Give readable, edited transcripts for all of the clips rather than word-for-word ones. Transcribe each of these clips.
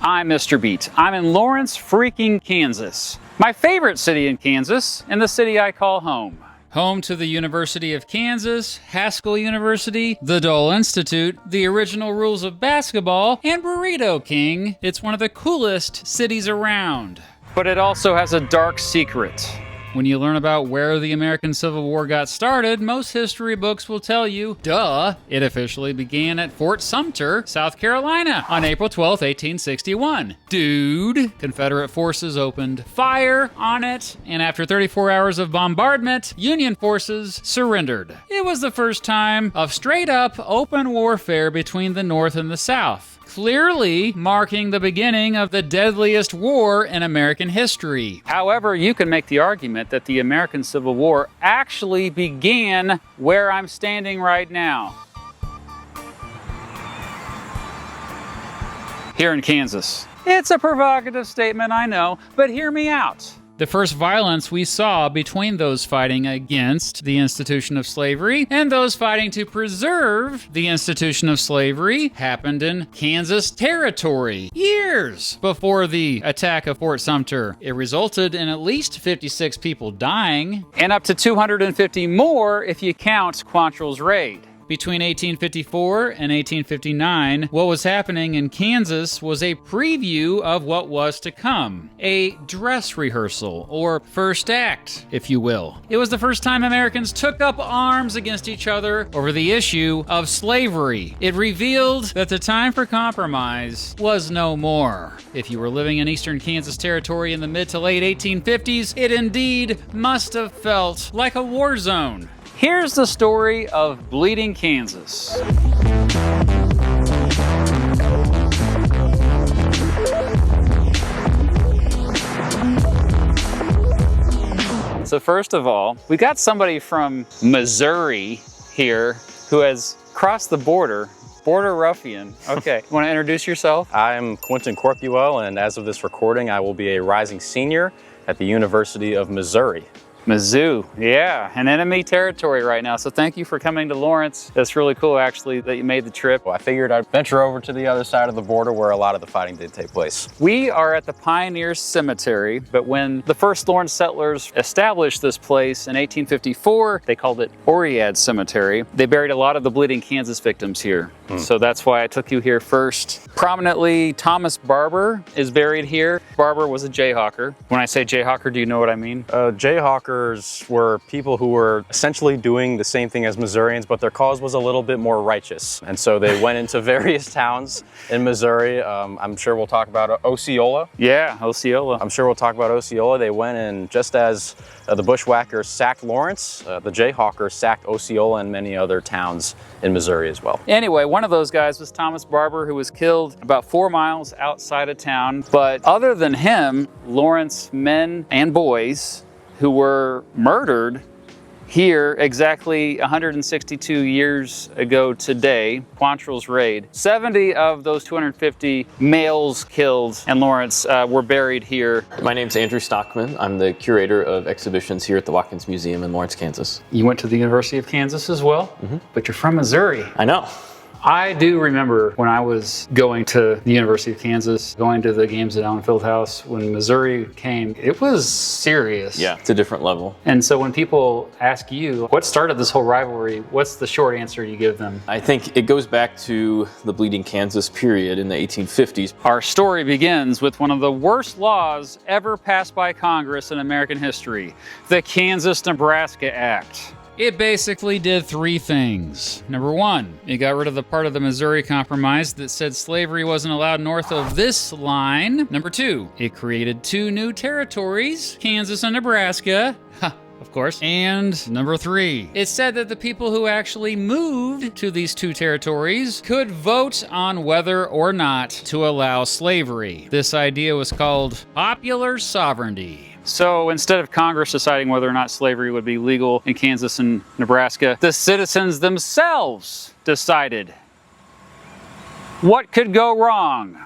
I'm Mr. Beat. I'm in Lawrence, freaking Kansas. My favorite city in Kansas, and the city I call home. Home to the University of Kansas, Haskell University, the Dole Institute, the original rules of basketball, and Burrito King. It's one of the coolest cities around. But it also has a dark secret. When you learn about where the American Civil War got started, most history books will tell you, duh, it officially began at Fort Sumter, South Carolina, on April 12, 1861. Dude! Confederate forces opened fire on it, and after 34 hours of bombardment, Union forces surrendered. It was the first time of straight-up open warfare between the North and the South, clearly marking the beginning of the deadliest war in American history. However, you can make the argument that the American Civil War actually began where I'm standing right now. Here in Kansas. It's a provocative statement, I know, but hear me out. The first violence we saw between those fighting against the institution of slavery and those fighting to preserve the institution of slavery happened in Kansas Territory, years before the attack of Fort Sumter. It resulted in at least 56 people dying, and up to 250 more if you count Quantrill's raid. Between 1854 and 1859, what was happening in Kansas was a preview of what was to come. A dress rehearsal, or first act, if you will. It was the first time Americans took up arms against each other over the issue of slavery. It revealed that the time for compromise was no more. If you were living in eastern Kansas Territory in the mid to late 1850s, it indeed must have felt like a war zone. Here's the story of Bleeding Kansas. So first of all, we got somebody from Missouri here who has crossed the border. Border ruffian. Okay, you want to introduce yourself? I'm Quentin Corpuel, and as of this recording, I will be a rising senior at the University of Missouri. Mizzou, yeah, an enemy territory right now. So thank you for coming to Lawrence. It's really cool, actually, that you made the trip. Well, I figured I'd venture over to the other side of the border where a lot of the fighting did take place. We are at the Pioneers Cemetery, but when the first Lawrence settlers established this place in 1854, they called it Oread Cemetery. They buried a lot of the Bleeding Kansas victims here. So that's why I took you here first. Prominently, Thomas Barber is buried here. Barber was a Jayhawker. When I say Jayhawker, do you know what I mean? Jayhawkers were people who were essentially doing the same thing as Missourians, but their cause was a little bit more righteous. And so they went into various towns in Missouri. I'm sure we'll talk about Osceola. Yeah, Osceola. I'm sure we'll talk about Osceola. They went in just as the bushwhackers sacked Lawrence, the Jayhawkers sacked Osceola and many other towns in Missouri as well. Anyway, one of those guys was Thomas Barber, who was killed about 4 miles outside of town. But other than him, Lawrence men and boys who were murdered here exactly 162 years ago today, Quantrill's raid. 70 of those 250 males killed in Lawrence were buried here. My name's Andrew Stockman. I'm the curator of exhibitions here at the Watkins Museum in Lawrence, Kansas. You went to the University of Kansas as well, but you're from Missouri. I know. I do remember when I was going to the University of Kansas, going to the games at Allen Fieldhouse, when Missouri came, it was serious. Yeah, it's a different level. And so when people ask you, what started this whole rivalry, what's the short answer you give them? I think it goes back to the Bleeding Kansas period in the 1850s. Our story begins with one of the worst laws ever passed by Congress in American history, the Kansas-Nebraska Act. It basically did 3 things. Number 1, it got rid of the part of the Missouri Compromise that said slavery wasn't allowed north of this line. Number 2, it created 2 new territories, Kansas and Nebraska. Of course. And number 3, it said that the people who actually moved to these 2 territories could vote on whether or not to allow slavery. This idea was called popular sovereignty. So instead of Congress deciding whether or not slavery would be legal in Kansas and Nebraska, the citizens themselves decided. What could go wrong?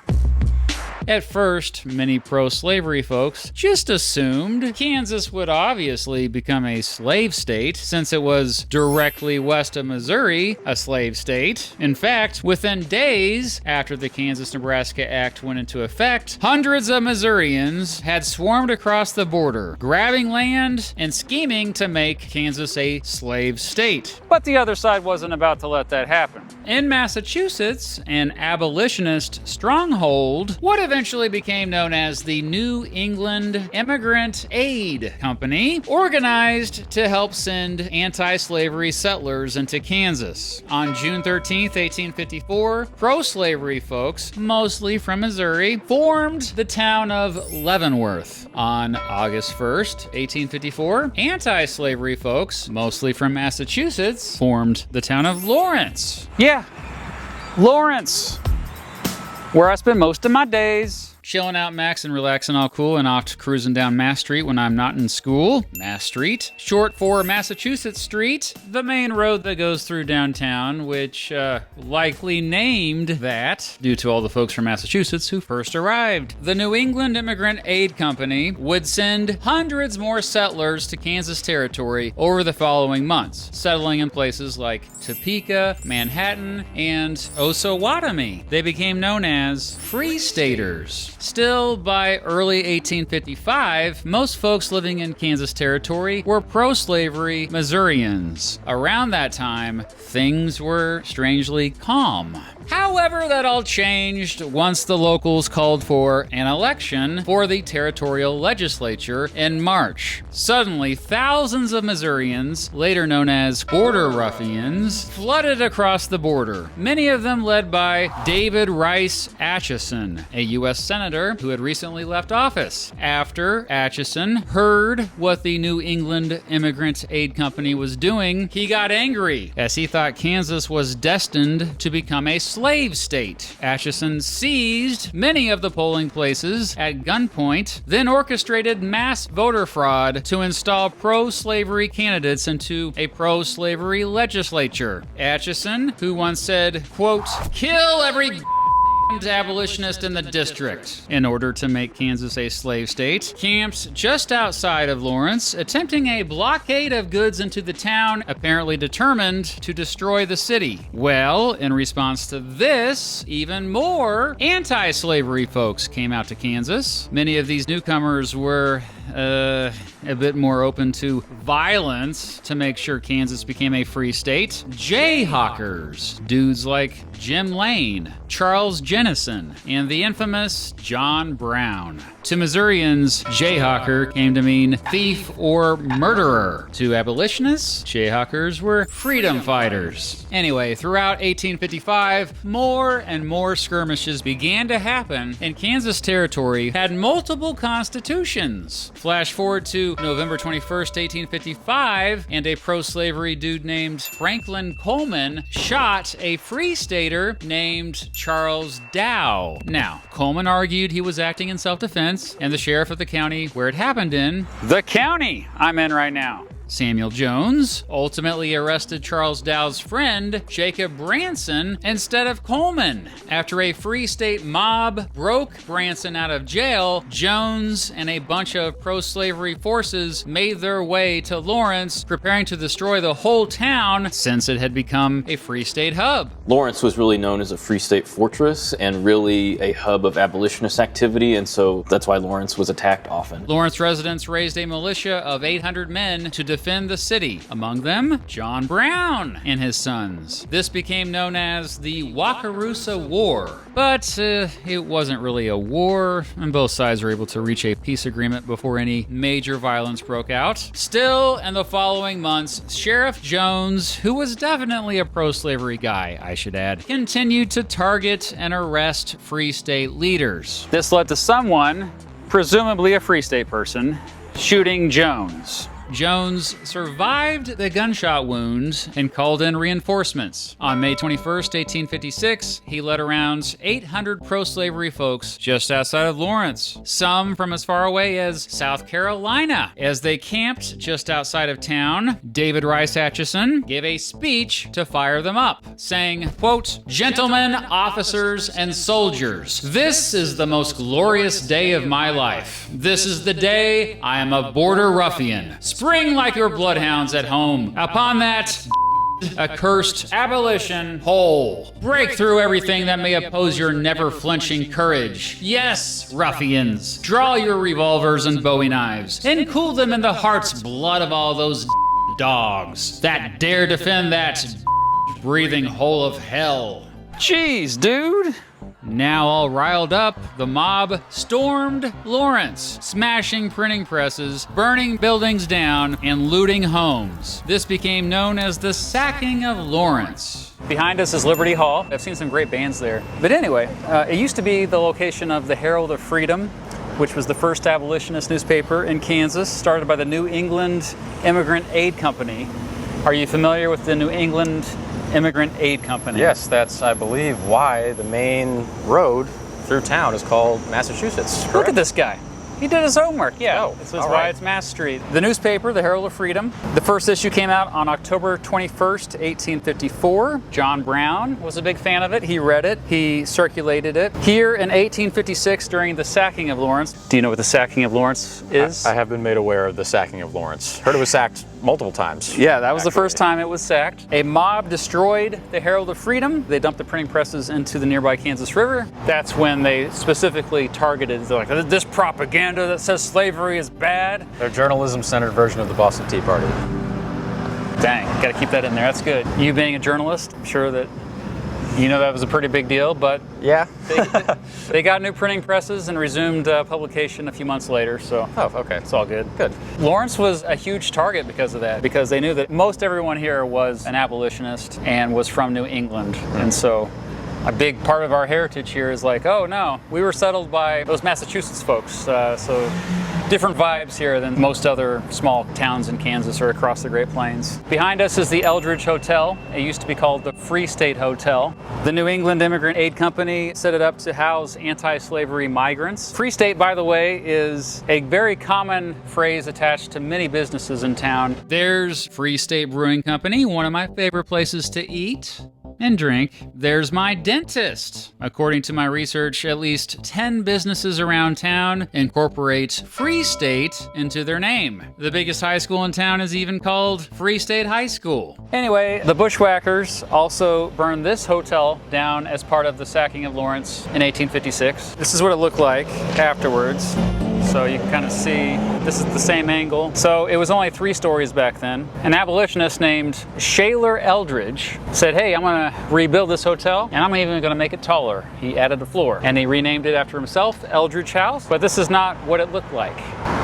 At first, many pro-slavery folks just assumed Kansas would obviously become a slave state since it was directly west of Missouri, a slave state. In fact, within days after the Kansas-Nebraska Act went into effect, hundreds of Missourians had swarmed across the border, grabbing land and scheming to make Kansas a slave state. But the other side wasn't about to let that happen. In Massachusetts, an abolitionist stronghold, what eventually became known as the New England Immigrant Aid Company, organized to help send anti-slavery settlers into Kansas. On June 13, 1854, pro-slavery folks, mostly from Missouri, formed the town of Leavenworth. On August 1st, 1854, anti-slavery folks, mostly from Massachusetts, formed the town of Lawrence. Yeah, Lawrence, where I spend most of my days. Chilling out, maxing, relaxing, all cool, and off cruising down Mass Street when I'm not in school. Mass Street, short for Massachusetts Street, the main road that goes through downtown, which likely named that due to all the folks from Massachusetts who first arrived. The New England Immigrant Aid Company would send hundreds more settlers to Kansas Territory over the following months, settling in places like Topeka, Manhattan, and Osawatomie. They became known as Free Staters. Still, by early 1855, most folks living in Kansas Territory were pro-slavery Missourians. Around that time, things were strangely calm. However, that all changed once the locals called for an election for the territorial legislature in March. Suddenly, thousands of Missourians, later known as border ruffians, flooded across the border, many of them led by David Rice Atchison, a U.S. senator who had recently left office. After Atchison heard what the New England Immigrant Aid Company was doing, he got angry, as he thought Kansas was destined to become a slave state. Atchison seized many of the polling places at gunpoint, then orchestrated mass voter fraud to install pro-slavery candidates into a pro-slavery legislature. Atchison, who once said, quote, "Kill every abolitionist in the district," in order to make Kansas a slave state, camped just outside of Lawrence, attempting a blockade of goods into the town, apparently determined to destroy the city. Well, in response to this, even more anti-slavery folks came out to Kansas. Many of these newcomers were a bit more open to violence to make sure Kansas became a free state. Jayhawkers, dudes like Jim Lane, Charles Jennison, and the infamous John Brown. To Missourians, Jayhawker came to mean thief or murderer. To abolitionists, Jayhawkers were freedom fighters. Anyway, throughout 1855, more and more skirmishes began to happen, and Kansas Territory had multiple constitutions. Flash forward to November 21st, 1855, and a pro-slavery dude named Franklin Coleman shot a free stater named Charles Dow. Now, Coleman argued he was acting in self-defense, and the sheriff of the county where it happened in, the county I'm in right now, Samuel Jones, ultimately arrested Charles Dow's friend, Jacob Branson, instead of Coleman. After a Free State mob broke Branson out of jail, Jones and a bunch of pro-slavery forces made their way to Lawrence, preparing to destroy the whole town since it had become a Free State hub. Lawrence was really known as a Free State fortress and really a hub of abolitionist activity, and so that's why Lawrence was attacked often. Lawrence residents raised a militia of 800 men to defend the city, among them John Brown and his sons. This became known as the Wakarusa War. But it wasn't really a war, and both sides were able to reach a peace agreement before any major violence broke out. Still, in the following months, Sheriff Jones, who was definitely a pro-slavery guy, I should add, continued to target and arrest Free State leaders. This led to someone, presumably a Free State person, shooting Jones. Jones survived the gunshot wound and called in reinforcements. On May 21st, 1856, he led around 800 pro-slavery folks just outside of Lawrence, some from as far away as South Carolina. As they camped just outside of town, David Rice Atchison gave a speech to fire them up, saying, quote, "Gentlemen, officers, and soldiers, this is the most glorious day of my life. This is the day I am a border ruffian. Spring like your bloodhounds at home. Upon that accursed abolition pole. Break through everything that may oppose your never-flinching courage. Yes, ruffians, draw your revolvers and bowie knives, and cool them in the heart's blood of all those dogs that dare defend that breathing hole of hell." Jeez, dude. Now all riled up, the mob stormed Lawrence, smashing printing presses, burning buildings down, and looting homes. This became known as the Sacking of Lawrence. Behind us is Liberty Hall. I've seen some great bands there. But anyway, it used to be the location of the Herald of Freedom, which was the first abolitionist newspaper in Kansas, started by the New England Immigrant Aid Company. Are you familiar with the New England Immigrant Aid Company? Yes, that's, I believe, why the main road through town is called Massachusetts. Correct? Look at this guy. He did his homework. Yeah, Oh, this is all why right. it's Mass Street. The newspaper, the Herald of Freedom. The first issue came out on October 21st, 1854. John Brown was a big fan of it. He read it. He circulated it. Here in 1856, during the sacking of Lawrence. Do you know what the sacking of Lawrence is? I have been made aware of the sacking of Lawrence. Heard it was sacked multiple times. Yeah, that was the actually. first time it was sacked. A mob destroyed the Herald of Freedom. They dumped the printing presses into the nearby Kansas River. That's when they specifically targeted, they're like, this propaganda that says slavery is bad. Their journalism-centered version of the Boston Tea Party. Dang, gotta keep that in there, that's good. You being a journalist, I'm sure that you know that was a pretty big deal, but Yeah. they got new printing presses and resumed publication a few months later, so Oh, okay. it's all good. Good. Lawrence was a huge target because of that, because they knew that most everyone here was an abolitionist and was from New England. And so a big part of our heritage here is like, oh no, we were settled by those Massachusetts folks. So different vibes here than most other small towns in Kansas or across the Great Plains. Behind us is the Eldridge Hotel. It used to be called the Free State Hotel. The New England Immigrant Aid Company set it up to house anti-slavery migrants. Free State, by the way, is a very common phrase attached to many businesses in town. There's Free State Brewing Company, one of my favorite places to eat and drink. There's my dentist. According to my research, at least 10 businesses around town incorporate Free State into their name. The biggest high school in town is even called Free State High School. Anyway, the Bushwhackers also burned this hotel down as part of the sacking of Lawrence in 1856. This is what it looked like afterwards. So you can kind of see, this is the same angle. So it was only 3 stories back then. An abolitionist named Shaler Eldridge said, hey, I'm gonna rebuild this hotel and I'm even gonna make it taller. He added a floor and he renamed it after himself, Eldridge House, but this is not what it looked like.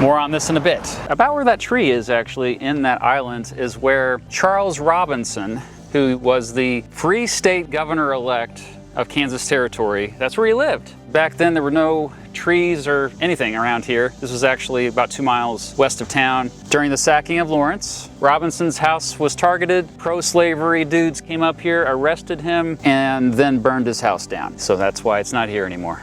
More on this in a bit. About where that tree is actually in that island is where Charles Robinson, who was the Free State Governor-elect of Kansas Territory, that's where he lived. Back then there were no trees or anything around here. This was actually about 2 miles west of town. During the sacking of Lawrence, Robinson's house was targeted. Pro-slavery dudes came up here, arrested him, and then burned his house down. So that's why it's not here anymore.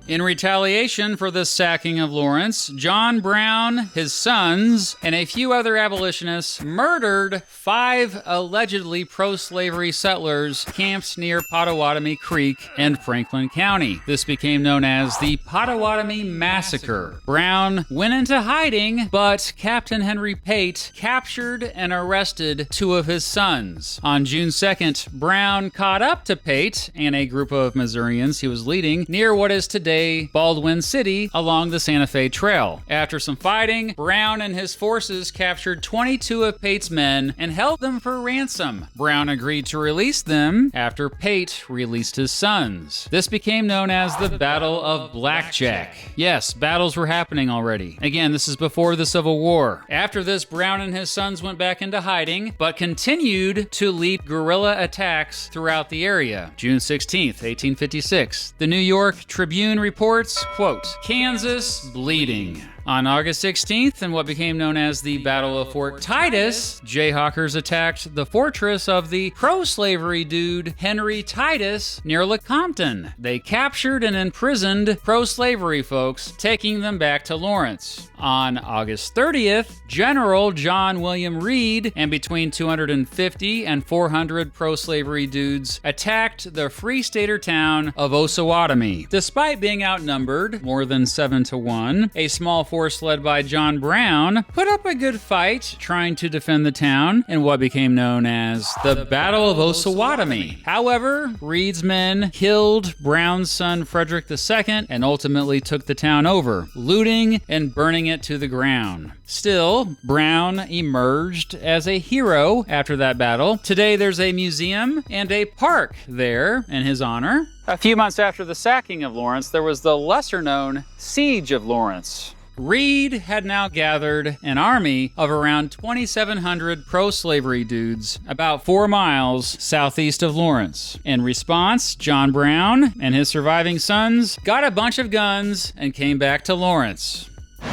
In retaliation for the sacking of Lawrence, John Brown, his sons, and a few other abolitionists murdered 5 allegedly pro-slavery settlers camped near Pottawatomie Creek in Franklin County. This became known as the Pottawatomie Massacre. Brown went into hiding, but Captain Henry Pate captured and arrested 2 of his sons. On June 2nd, Brown caught up to Pate and a group of Missourians he was leading near what is today Baldwin City along the Santa Fe Trail. After some fighting, Brown and his forces captured 22 of Pate's men and held them for ransom. Brown agreed to release them after Pate released his sons. This became known as the Battle of Blackjack. Yes, battles were happening already. Again, this is before the Civil War. After this, Brown and his sons went back into hiding, but continued to lead guerrilla attacks throughout the area. June 16th, 1856, the New York Tribune reports, quote, Kansas bleeding. On August 16th, in what became known as the Battle of Fort Titus, Jayhawkers attacked the fortress of the pro-slavery dude Henry Titus near Lecompton. They captured and imprisoned pro-slavery folks, taking them back to Lawrence. On August 30th, General John William Reed and between 250 and 400 pro-slavery dudes attacked the Free Stater town of Osawatomie. Despite being outnumbered more than 7 to 1, a small force led by John Brown put up a good fight trying to defend the town in what became known as the Battle of Osawatomie. However, Reed's men killed Brown's son Frederick II and ultimately took the town over, looting and burning it to the ground. Still, Brown emerged as a hero after that battle. Today there's a museum and a park there in his honor. A few months after the sacking of Lawrence, there was the lesser-known Siege of Lawrence. Reed had now gathered an army of around 2,700 pro-slavery dudes about 4 miles southeast of Lawrence. In response, John Brown and his surviving sons got a bunch of guns and came back to Lawrence.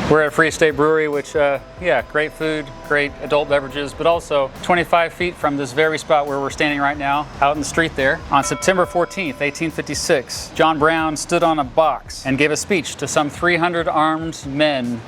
We're at Free State Brewery, which, great food, great adult beverages, but also 25 feet from this very spot where we're standing right now, out in the street there. On September 14th, 1856, John Brown stood on a box and gave a speech to some 300 armed men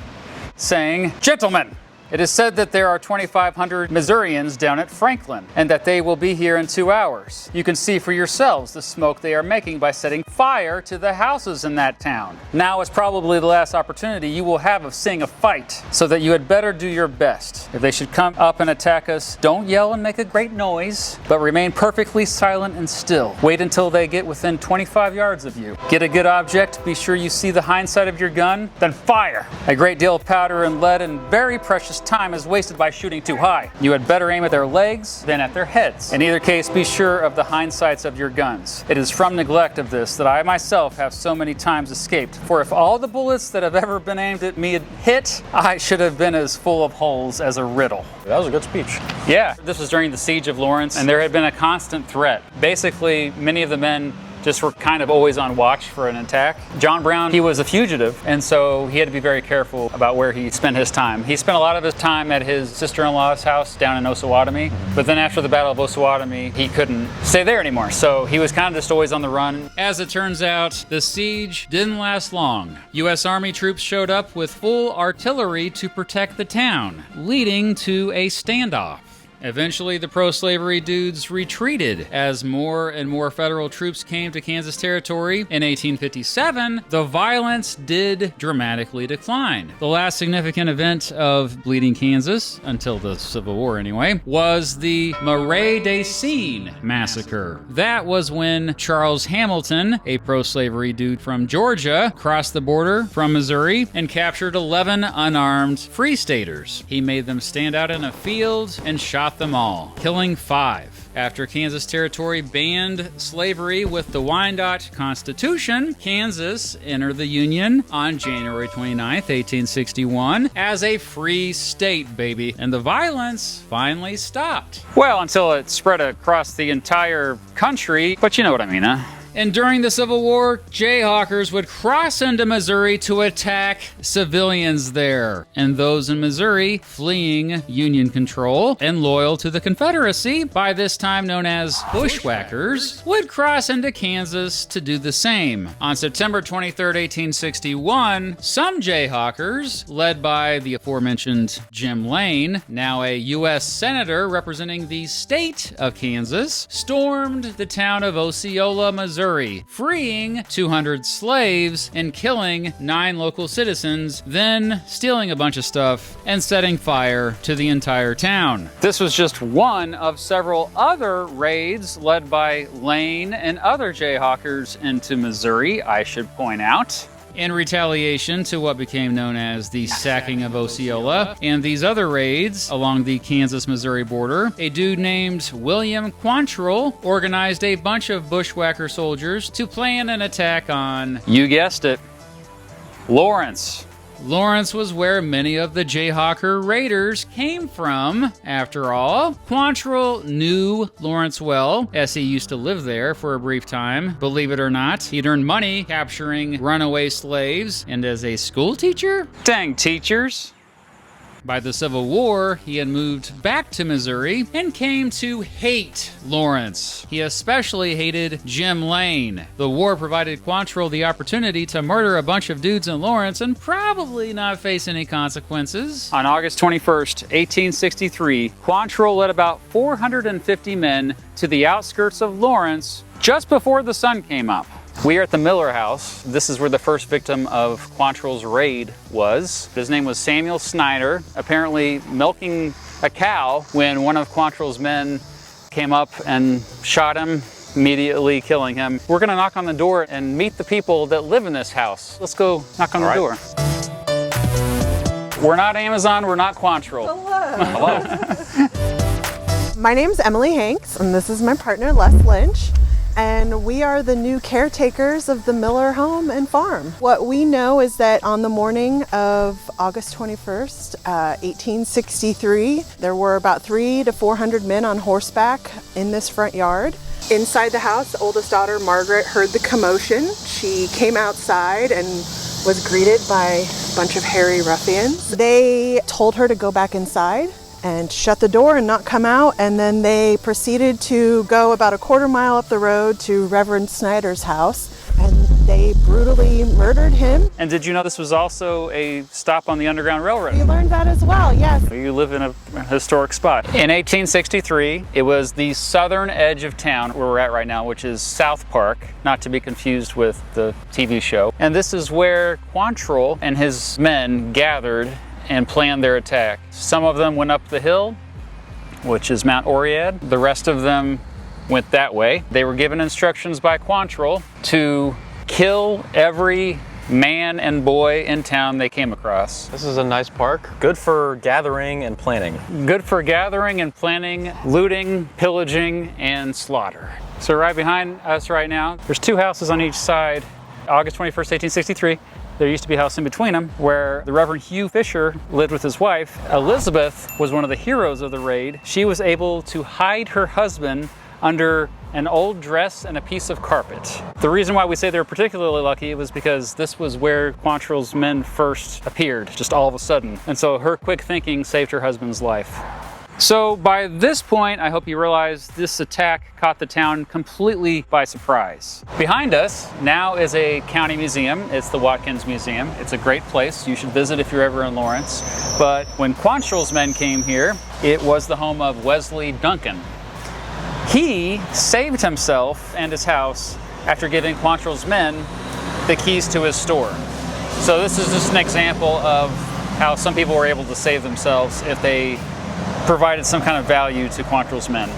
saying, "Gentlemen, it is said that there are 2,500 Missourians down at Franklin, and that they will be here in 2 hours. You can see for yourselves the smoke they are making by setting fire to the houses in that town. Now is probably the last opportunity you will have of seeing a fight, so that you had better do your best. If they should come up and attack us, don't yell and make a great noise, but remain perfectly silent and still. Wait until they get within 25 yards of you. Get a good object, be sure you see the hindsight of your gun, then fire. A great deal of powder and lead and very precious time is wasted by shooting too high. You had better aim at their legs than at their heads. In either case, be sure of the hindsights of your guns. It is from neglect of this that I myself have so many times escaped. For if all the bullets that have ever been aimed at me had hit, I should have been as full of holes as a riddle." That was a good speech. Yeah, this was during the Siege of Lawrence, and there had been a constant threat. Basically, many of the men just were kind of always on watch for an attack. John Brown, he was a fugitive, and so he had to be very careful about where he spent his time. He spent a lot of his time at his sister-in-law's house down in Osawatomie, but then after the Battle of Osawatomie, he couldn't stay there anymore, so he was kind of just always on the run. As it turns out, the siege didn't last long. U.S. Army troops showed up with full artillery to protect the town, leading to a standoff. Eventually, the pro-slavery dudes retreated as more and more federal troops came to Kansas territory. In 1857, the violence did dramatically decline. The last significant event of Bleeding Kansas, until the Civil War anyway, was the Marais des Cygnes Massacre. That was when Charles Hamilton, a pro-slavery dude from Georgia, crossed the border from Missouri and captured 11 unarmed Free Staters. He made them stand out in a field and shot them all, killing 5. After Kansas Territory banned slavery with the Wyandotte Constitution, Kansas entered the Union on January 29th, 1861, as a free state, baby. And the violence finally stopped. Well, until it spread across the entire country, but you know what I mean, huh? And during the Civil War, Jayhawkers would cross into Missouri to attack civilians there. And those in Missouri, fleeing Union control and loyal to the Confederacy, by this time known as bushwhackers, would cross into Kansas to do the same. On September 23rd, 1861, some Jayhawkers, led by the aforementioned Jim Lane, now a U.S. Senator representing the state of Kansas, stormed the town of Osceola, Missouri, freeing 200 slaves and killing 9 local citizens, then stealing a bunch of stuff and setting fire to the entire town. This was just one of several other raids led by Lane and other Jayhawkers into Missouri, I should point out. In retaliation to what became known as the sacking of Osceola and these other raids along the Kansas-Missouri border, a dude named William Quantrill organized a bunch of bushwhacker soldiers to plan an attack on, you guessed it, Lawrence. Lawrence was where many of the Jayhawker raiders came from, after all. Quantrill knew Lawrence well, as he used to live there for a brief time. Believe it or not, he'd earned money capturing runaway slaves, and as a school teacher? Dang teachers. By the Civil War, he had moved back to Missouri and came to hate Lawrence. He especially hated Jim Lane. The war provided Quantrill the opportunity to murder a bunch of dudes in Lawrence and probably not face any consequences. On August 21st, 1863, Quantrill led about 450 men to the outskirts of Lawrence just before the sun came up. We are at the Miller house. This is where the first victim of Quantrill's raid was. His name was Samuel Snyder, apparently milking a cow when one of Quantrill's men came up and shot him, immediately killing him. We're gonna knock on the door and meet the people that live in this house. Let's go knock on the door. We're not Amazon, we're not Quantrill. Hello. Hello. My name's Emily Hanks, and this is my partner, Les Lynch. And we are the new caretakers of the Miller home and farm. What we know is that on the morning of August 21st, 1863, there were about 300 to 400 men on horseback in this front yard. Inside the house, the oldest daughter, Margaret, heard the commotion. She came outside and was greeted by a bunch of hairy ruffians. They told her to go back inside and shut the door and not come out, and then they proceeded to go about a quarter mile up the road to Reverend Snyder's house, and they brutally murdered him. And did you know this was also a stop on the Underground Railroad? We learned that as well, yes. You live in a historic spot. In 1863, it was the southern edge of town where we're at right now, which is South Park, not to be confused with the TV show. And this is where Quantrill and his men gathered and planned their attack. Some of them went up the hill, which is Mount Oread. The rest of them went that way. They were given instructions by Quantrill to kill every man and boy in town they came across. This is a nice park. Good for gathering and planning. Good for gathering and planning, looting, pillaging, and slaughter. So right behind us right now, there's two houses on each side. August 21st, 1863. There used to be a house in between them where the Reverend Hugh Fisher lived with his wife. Elizabeth was one of the heroes of the raid. She was able to hide her husband under an old dress and a piece of carpet. The reason why we say they're particularly lucky was because this was where Quantrill's men first appeared, just all of a sudden. And so her quick thinking saved her husband's life. So by this point, I hope you realize this attack caught the town completely by surprise. Behind us now is a county museum. It's the Watkins Museum. It's a great place. You should visit if you're ever in Lawrence. But when Quantrill's men came here, it was the home of Wesley Duncan. He saved himself and his house after giving Quantrill's men the keys to his store. So this is just an example of how some people were able to save themselves if they provided some kind of value to Quantrill's men.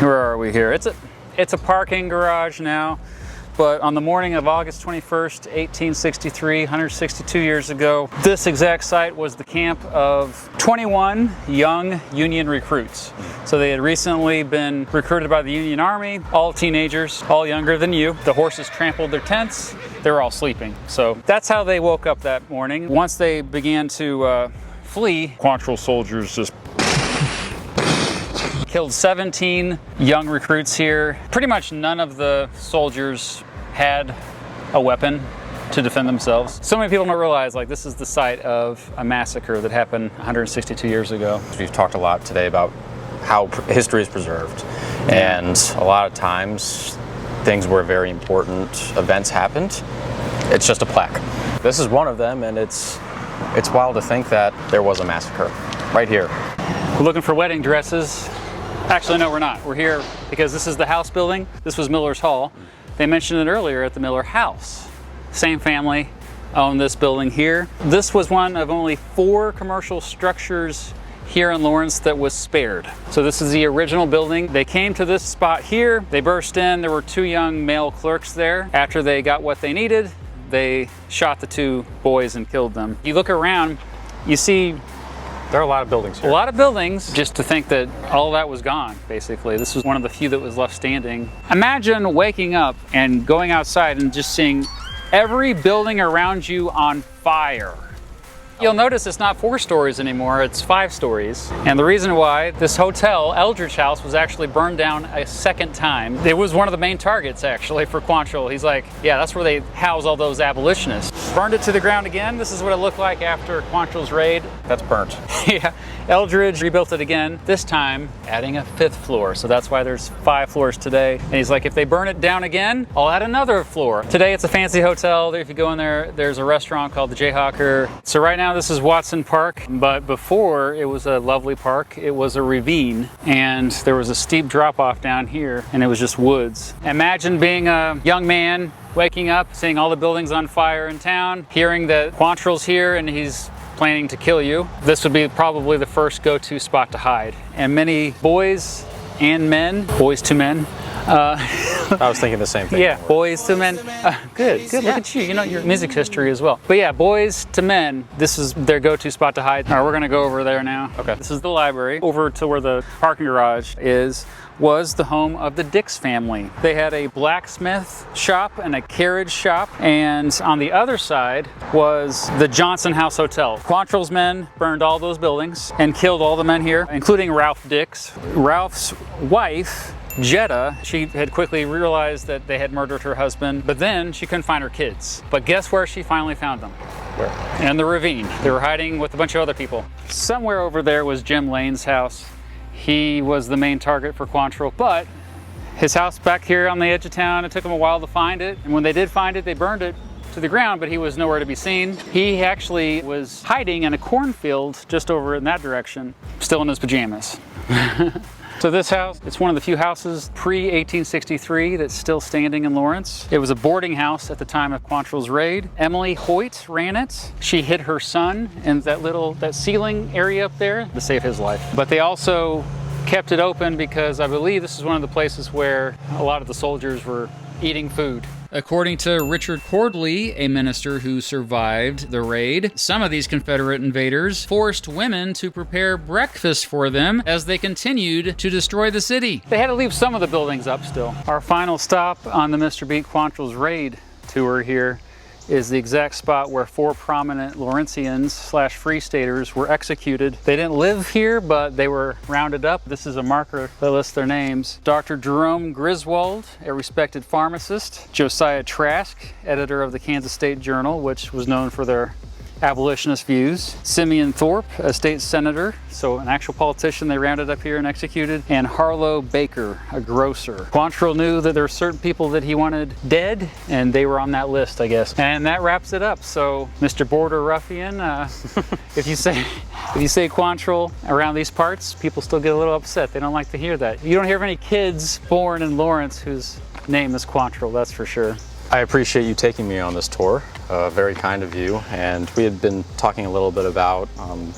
Where are we here? It's a parking garage now, but on the morning of August 21st, 1863, 162 years ago, this exact site was the camp of 21 young Union recruits. So they had recently been recruited by the Union Army, all teenagers, all younger than you. The horses trampled their tents. They were all sleeping. So that's how they woke up that morning. Once they began to flee, Quantrill soldiers just killed 17 young recruits here. Pretty much none of the soldiers had a weapon to defend themselves. So many people don't realize, like, this is the site of a massacre that happened 162 years ago. We've talked a lot today about how history is preserved, and a lot of times things where very important events happened, it's just a plaque. This is one of them, and it's wild to think that there was a massacre right here. We're looking for wedding dresses. Actually, no, we're not. We're here because this is the house building. This was Miller's Hall. They mentioned it earlier at the Miller house. Same family owned this building here. This was one of only 4 commercial structures here in Lawrence that was spared. So this is the original building. They came to this spot here. They burst in. There were 2 young male clerks there. After they got what they needed, they shot the 2 boys and killed them. You look around, you see there are a lot of buildings here. A lot of buildings, just to think that all of that was gone, basically. This was one of the few that was left standing. Imagine waking up and going outside and just seeing every building around you on fire. You'll notice it's not 4 stories anymore, it's 5 stories. And the reason why, this hotel, Eldridge House, was actually burned down a second time. It was one of the main targets, actually, for Quantrill. He's like, yeah, that's where they house all those abolitionists. Burned it to the ground again. This is what it looked like after Quantrill's raid. That's burnt. Yeah, Eldridge rebuilt it again, this time adding a 5th floor. So that's why there's 5 floors today. And he's like, if they burn it down again, I'll add another floor. Today it's a fancy hotel. If you go in there, there's a restaurant called the Jayhawker. So right now this is Watson Park, but before it was a lovely park. It was a ravine, and there was a steep drop off down here, and it was just woods. Imagine being a young man waking up, seeing all the buildings on fire in town, hearing that Quantrill's here and he's planning to kill you. This would be probably the first go-to spot to hide. And many boys and men, boys to men, I was thinking the same thing. yeah, boys to men. Good. Look at you. You know your music history as well. But yeah, boys to men, this is their go-to spot to hide. All right, we're gonna go over there now. Okay. This is the library. Over to where the parking garage was the home of the Dix family. They had a blacksmith shop and a carriage shop, and on the other side was the Johnson House Hotel. Quantrill's men burned all those buildings and killed all the men here, including Ralph Dix. Ralph's wife, Jetta, she had quickly realized that they had murdered her husband, but then she couldn't find her kids. But guess where she finally found them? Where? In the ravine. They were hiding with a bunch of other people. Somewhere over there was Jim Lane's house. He was the main target for Quantrill, but his house back here on the edge of town, it took them a while to find it. And when they did find it, they burned it to the ground, but he was nowhere to be seen. He actually was hiding in a cornfield just over in that direction, still in his pajamas. So this house, it's one of the few houses pre-1863 that's still standing in Lawrence. It was a boarding house at the time of Quantrill's raid. Emily Hoyt ran it. She hid her son in that ceiling area up there to save his life. But they also kept it open because I believe this is one of the places where a lot of the soldiers were eating food. According to Richard Cordley, a minister who survived the raid, some of these Confederate invaders forced women to prepare breakfast for them as they continued to destroy the city. They had to leave some of the buildings up still. Our final stop on the Mr. Beat Quantrill's raid tour here is the exact spot where 4 prominent Lawrenceans/Free Staters were executed. They didn't live here, but they were rounded up. This is a marker that lists their names. Dr. Jerome Griswold, a respected pharmacist. Josiah Trask, editor of the Kansas State Journal, which was known for their abolitionist views. Simeon Thorpe, a state senator, so an actual politician they rounded up here and executed. And Harlow Baker, a grocer. Quantrill knew that there were certain people that he wanted dead, and they were on that list, I guess. And that wraps it up. So, Mr. Border Ruffian, if you say Quantrill around these parts, people still get a little upset. They don't like to hear that. You don't hear of any kids born in Lawrence whose name is Quantrill, that's for sure. I appreciate you taking me on this tour. Very kind of you. And we had been talking a little bit about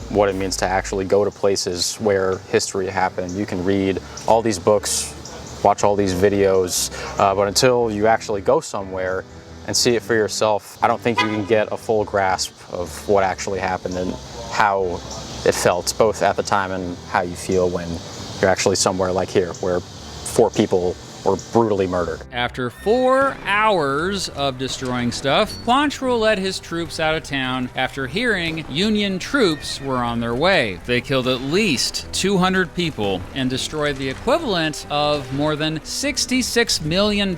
what it means to actually go to places where history happened. You can read all these books, watch all these videos, but until you actually go somewhere and see it for yourself, I don't think you can get a full grasp of what actually happened and how it felt, both at the time and how you feel when you're actually somewhere like here, where 4 people were brutally murdered. After 4 hours of destroying stuff, Quantrill led his troops out of town after hearing Union troops were on their way. They killed at least 200 people and destroyed the equivalent of more than $66 million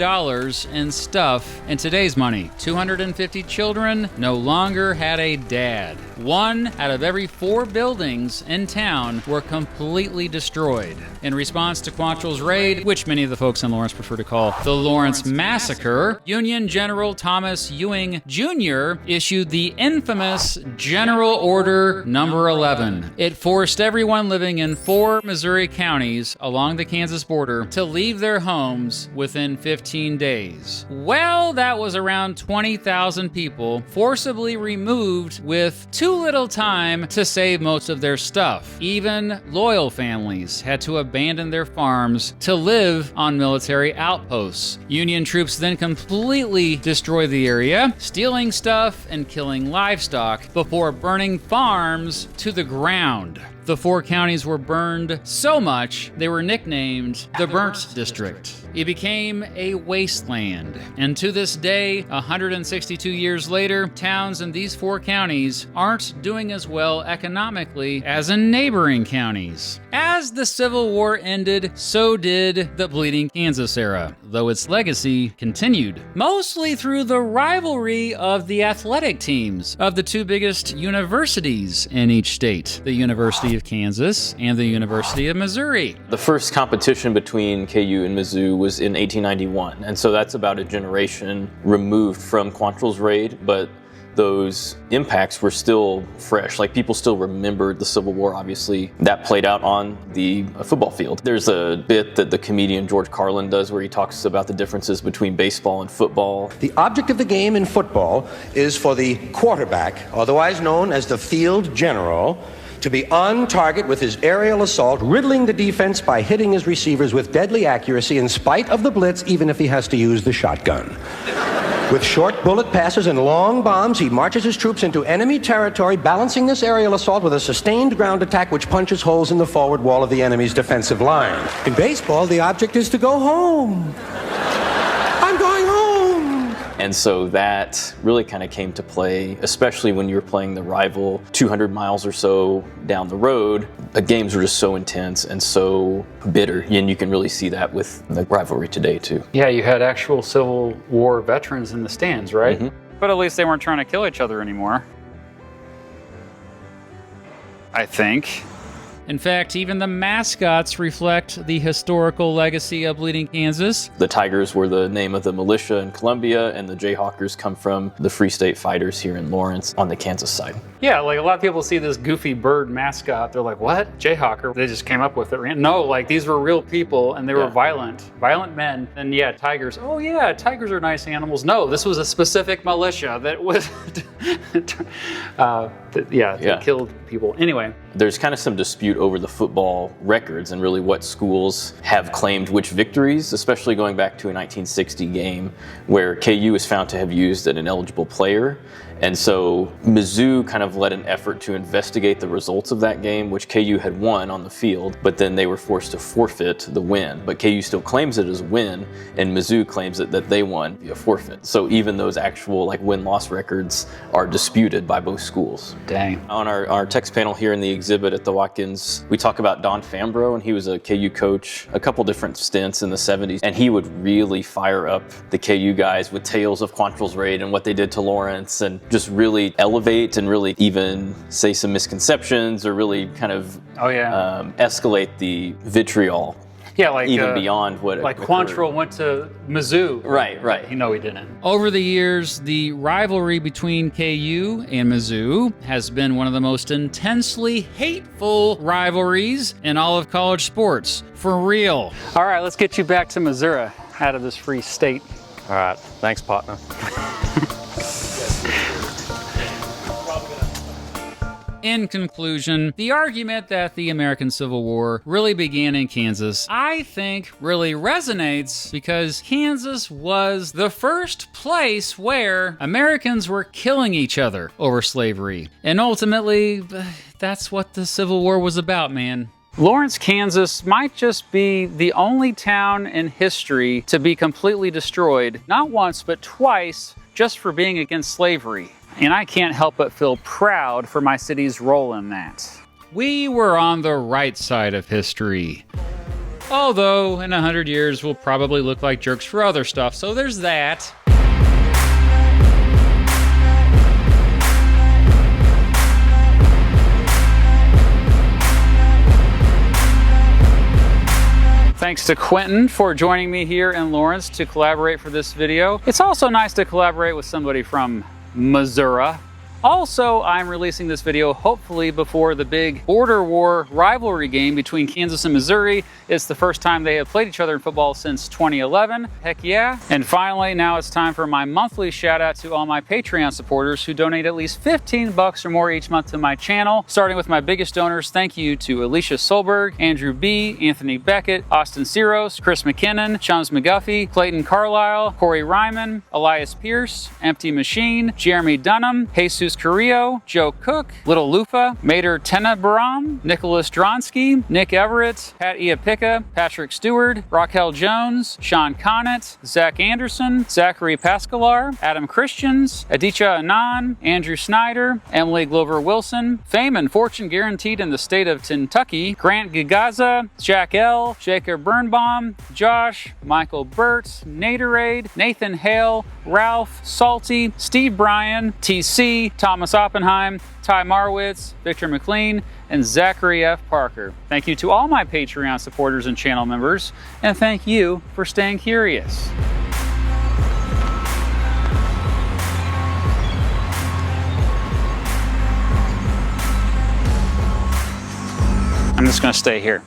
in stuff in today's money. 250 children no longer had a dad. 1 out of every 4 buildings in town were completely destroyed. In response to Quantrill's raid, which many of the folks in Lawrence prefer to call the Lawrence Massacre, Union General Thomas Ewing Jr. issued the infamous General Order Number 11. It forced everyone living in 4 Missouri counties along the Kansas border to leave their homes within 15 days. Well, that was around 20,000 people forcibly removed with too little time to save most of their stuff. Even loyal families had to abandon their farms to live on military outposts. Union troops then completely destroyed the area, stealing stuff and killing livestock before burning farms to the ground. The 4 counties were burned so much they were nicknamed the Burnt District. It became a wasteland. And to this day, 162 years later, towns in these 4 counties aren't doing as well economically as in neighboring counties. As the Civil War ended, so did the Bleeding Kansas era, though its legacy continued, mostly through the rivalry of the athletic teams of the 2 biggest universities in each state, the University of Kansas and the University of Missouri. The first competition between KU and Mizzou was in 1891, and so that's about a generation removed from Quantrill's raid, but those impacts were still fresh. Like, people still remembered the Civil War, obviously. That played out on the football field. There's a bit that the comedian George Carlin does where he talks about the differences between baseball and football. The object of the game in football is for the quarterback, otherwise known as the field general, to be on target with his aerial assault, riddling the defense by hitting his receivers with deadly accuracy in spite of the blitz, even if he has to use the shotgun. With short bullet passes and long bombs, he marches his troops into enemy territory, balancing this aerial assault with a sustained ground attack which punches holes in the forward wall of the enemy's defensive line. In baseball, the object is to go home. I'm going home. And so that really kind of came to play, especially when you were playing the rival 200 miles or so down the road. The games were just so intense and so bitter, and you can really see that with the rivalry today too. Yeah, you had actual Civil War veterans in the stands, right? Mm-hmm. But at least they weren't trying to kill each other anymore, I think. In fact, even the mascots reflect the historical legacy of Bleeding Kansas. The Tigers were the name of the militia in Columbia, and the Jayhawkers come from the Free State Fighters here in Lawrence on the Kansas side. Yeah, like a lot of people see this goofy bird mascot. They're like, what? Jayhawker? They just came up with it. No, like these were real people and they were violent men. And yeah, tigers. Oh yeah, tigers are nice animals. No, this was a specific militia that was, that killed people. Anyway. There's kind of some dispute over the football records and really what schools have claimed which victories, especially going back to a 1960 game where KU is found to have used an ineligible player. And so Mizzou kind of led an effort to investigate the results of that game, which KU had won on the field, but then they were forced to forfeit the win. But KU still claims it as a win, and Mizzou claims that they won via forfeit. So even those actual like win-loss records are disputed by both schools. Dang. On our text panel here in the exhibit at the Watkins, we talk about Don Fambro, and he was a KU coach a couple different stints in the 70s, and he would really fire up the KU guys with tales of Quantrill's raid and what they did to Lawrence, and just really elevate and really even say some misconceptions or really kind of escalate the vitriol. Yeah, like even beyond what like Quantrill went to Mizzou. Right. You know he didn't. Over the years, the rivalry between KU and Mizzou has been one of the most intensely hateful rivalries in all of college sports. For real. All right, let's get you back to Missouri out of this free state. All right, thanks, partner. In conclusion, the argument that the American Civil War really began in Kansas, I think, really resonates because Kansas was the first place where Americans were killing each other over slavery. And ultimately, that's what the Civil War was about, man. Lawrence, Kansas might just be the only town in history to be completely destroyed, not once, but twice, just for being against slavery. And I can't help but feel proud for my city's role in that. We were on the right side of history. Although, in 100 years, we'll probably look like jerks for other stuff, so there's that. Thanks to Quentin for joining me here in Lawrence to collaborate for this video. It's also nice to collaborate with somebody from Missouri. Also, I'm releasing this video hopefully before the big border war rivalry game between Kansas and Missouri. It's the first time they have played each other in football since 2011. Heck yeah. And finally, now it's time for my monthly shout out to all my Patreon supporters who donate at least $15 or more each month to my channel. Starting with my biggest donors, thank you to Alicia Solberg, Andrew B., Anthony Beckett, Austin Ciros, Chris McKinnon, Chums McGuffey, Clayton Carlisle, Corey Ryman, Elias Pierce, Empty Machine, Jeremy Dunham, Jesus Carrillo, Joe Cook, Little Lufa, Mater Tenebraum, Nicholas Dronsky, Nick Everett, Pat Iapicca, Patrick Stewart, Raquel Jones, Sean Connett, Zach Anderson, Zachary Pascalar, Adam Christians, Aditya Anand, Andrew Snyder, Emily Glover Wilson, fame and fortune guaranteed in the state of Kentucky, Grant Gagaza, Jack L., Jacob Birnbaum, Josh, Michael Burt, Naderade, Nathan Hale, Ralph, Salty, Steve Bryan, TC, Thomas Oppenheim, Ty Marwitz, Victor McLean, and Zachary F. Parker. Thank you to all my Patreon supporters and channel members, and thank you for staying curious. I'm just going to stay here.